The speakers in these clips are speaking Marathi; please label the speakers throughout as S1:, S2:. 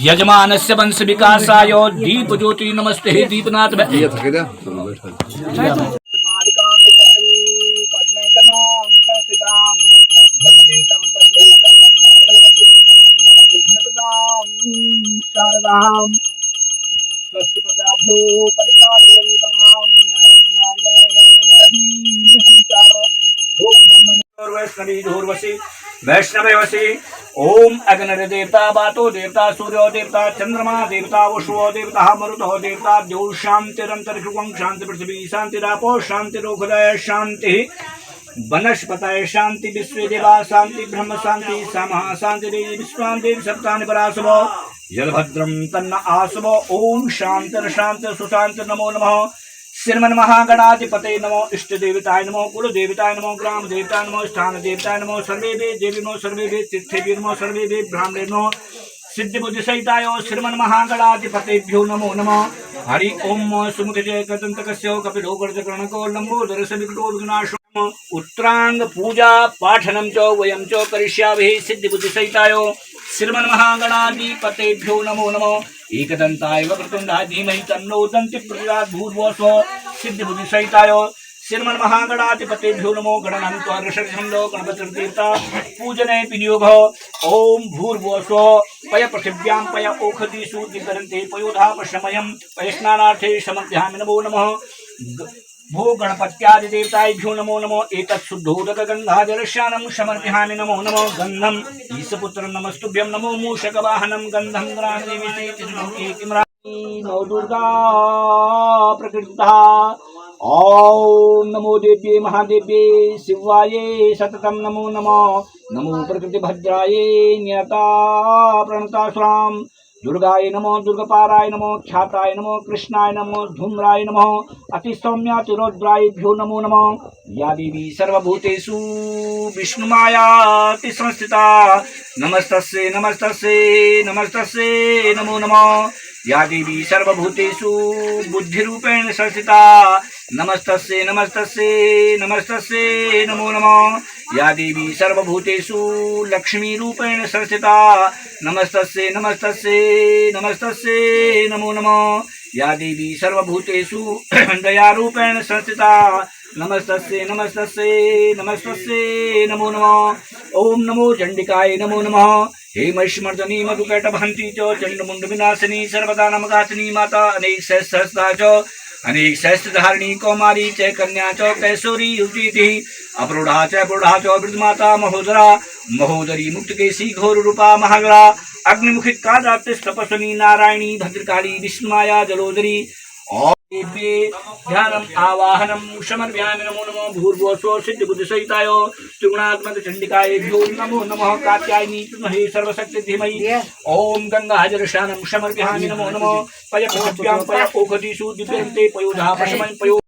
S1: यजमानस्य वंश विकासाय दीप ज्योति नमस्ते दीपनाथ शारदाम स्वस्ति प्रजाभ्यो परिपालयन्तां न्यायेन मार्गेण वैष्णवे ओम अग्नि देवता वातो देवता सूर्यो देवता चंद्रमा देवता वसुओ देवता मरुतो देवता द्यौ शांतिरंतरिक्षं शांति पृथ्वी शांतिरापो शांतिरोखदय शांति वनस्पतय शांति विश्व देवा शांति ब्रह्म शांति समः शांति विश्वांति सप्तानि पराशव जलभद्रम तन्न आसव ओम शांति शांति सुशांति नमो नमः श्रीमन्महागणाधिपते नमो इष्ट देवताय नमो कुल देवताय नमो ग्राम देवताय नमो स्थान देवताय नमो सर्वेभ्यो देवीनो सर्वेभ्यो तीर्थेभ्यो नमो सर्वेभ्यो ब्राह्मणेभ्यो सिद्धि बुद्धि सहिताय श्रीमन्महागणाधिपतेभ्यो नमो नमः हरि ओम सुमुख जय कदंतकस्य कपिलो गर्जकर्णको लंबोदर सविकटो विघ्नाशो उत्तरांग पूजा पाठनं च वयं च करिष्यामः सिद्धि बुद्धि सहिताय श्रीमन्महागणाधिपतेभ्यो नमो नमः एकदंताय वक्रतुंडाय धीमहि तन्नो दन्ति प्रचोदयात् भूर्भुवः सिद्धि बुद्धि सहिताय श्रीमन्महागणाधिपतेभ्यो नमो गणनं त्वार्षड्छन्दो गणपतिर्देवता पूजने विनियोगः ओम भूर्भुवः पय पृथिव्यां पय ओखदिषु दिगन्ते पयोधा पशमयं पय स्नानार्थे समध्यामि नमो नमः भो गणपत्यादि देवताभ्यो नमो नमो एतत् शुद्धोदक गंगाजलस्नानं समर्पयामि नमो नमो गंधम ईशपुत्रं नमस्तुभ्यं नमो मूषकवाहनं गंधं नमो दुर्गा प्रकृता ओम नमो देव्ये महादेव्ये शिवाये सततं नमो नमः नमो प्रकृतिभद्राये नियता प्रणतासुरां दुर्गाय नमो दुर्गपाराय नमो ख्याताय नमो कृष्णाय नमो धूम्राय नमो अतिसौम्यातिरुद्रायभ्यो नमो नमः या देवी सर्वभूतेषु विष्णुमायाति संस्थिता नमस्तस्यै नमस्तस्यै नमस्तस्यै नमो नमः या देवी सर्वभूतेषु बुद्धिरूपेण संस्थिता नमस्तस्यै नमस्तस्यै नमस्तस्यै नमो नमः या देवी सर्वभूतेषु लक्ष्मीरूपेण संस्थिता नमस्तस्यै नमस्तस्यै नमस्तस्यै नमो नमः या देवी सर्वभूतेषु दयारूपेण संस्थिता नमस्तस्यै नमस्तस्यै नमस्तस्यै नमो नमः ओम नमो चंडिकाय नमो नमः हे महिष्मर्दनी मधुकैटभहन्ती च चण्डमुण्डविनाशिनी सर्वदा नमगासिनी माता अनेक सहस्रहस्ता च अनेक सहस्रधारिणी कौमारी च कन्या च कैशोरी युवती अपरूढ़ा च वृद्धमाता महोदरा महोदरी मुक्तकेशी घोर रूपा महागरा अग्निमुखी कादातिस्तपस्विनी नारायणी भद्रकाली विष्णुमाया जलोदरी ध्यानम आवाहनम समर्पयामि नमो नमः भूर्भुवः सिद्धि बुद्धि सहिताय त्रिगुणात्मक चंडिकायभ्यो नमो नमः कात्यायनी विद्महे सर्वशक्ति धीमहि ओम गंगाजलस्नानं समर्पयामि नमो नमः पय पृथिव्यां पय ओखदिषु दिव्यन्ते पयोधा पशमं पयो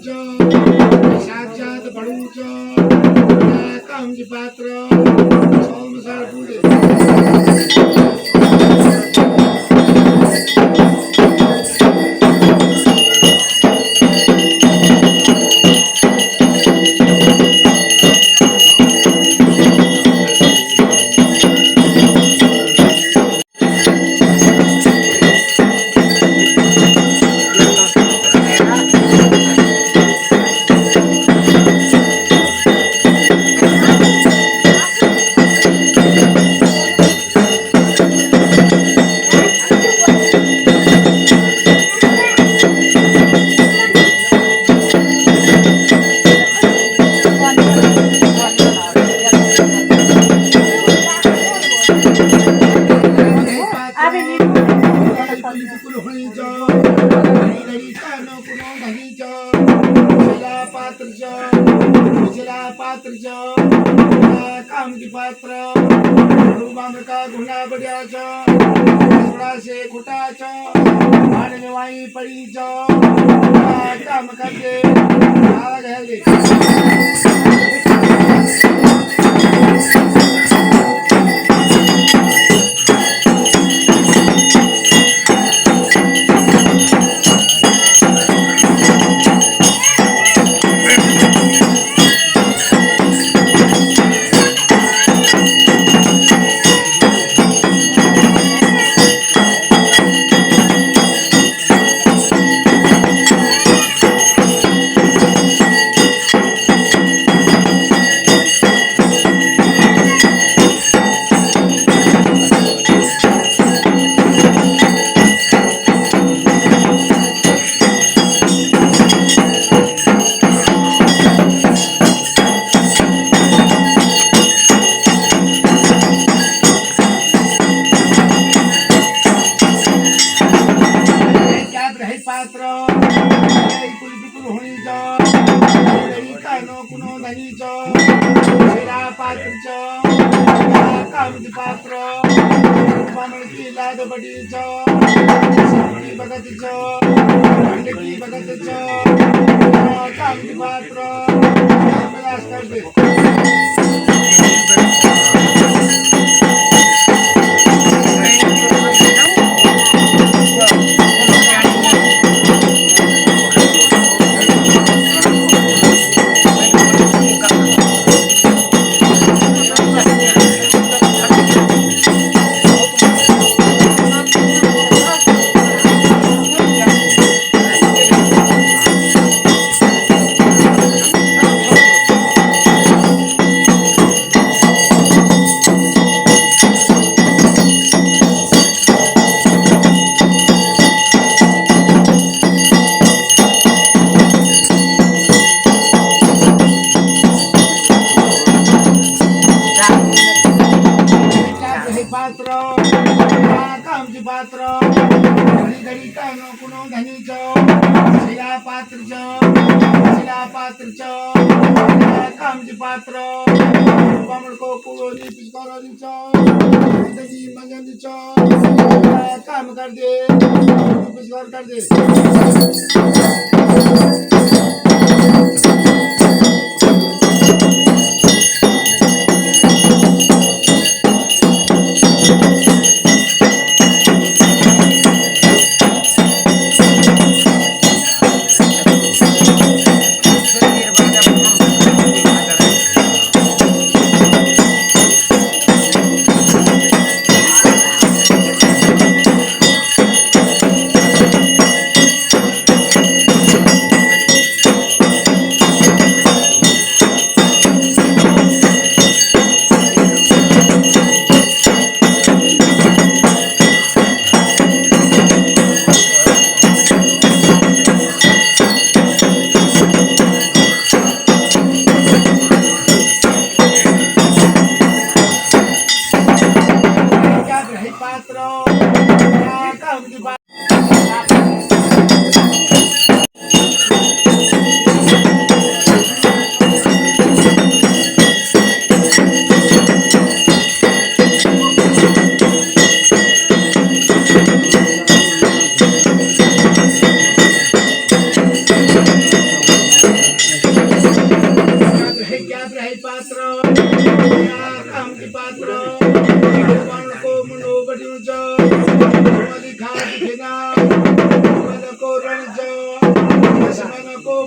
S2: च साक्षात बड़ू च काम की पात्र सोमसार पूरे काम की पात्र का गुना बड्याच से खुटाच मानने वाई पड़ी च काम करके आग है पात्र होनी कुनो धनी पात्र काम की पात्र की लाद बड़ी भगत की भगत काम की पात्र प्रयास कर दे पात्र काम की पात्र घड़ी कानो कुनो धनी शिला पात्र काम की पात्र बामण को कुलोनी पिचकारोनी दही मंगन काम कर दे पिचकार कर दे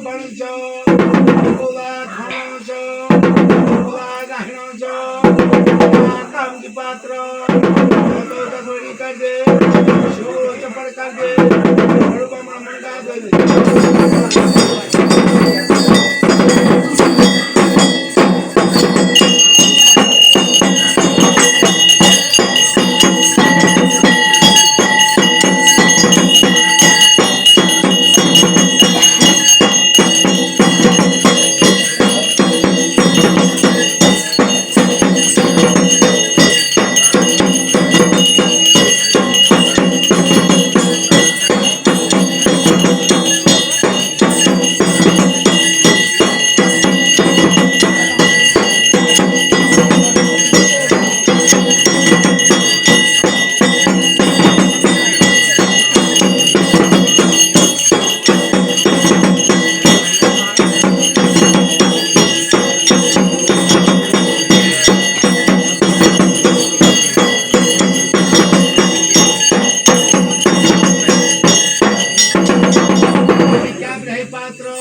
S2: बनच गोला खाणच गोला गाहणच कामची पात्र थोडी कर दे शिव चपड कर दे मन काय पात्र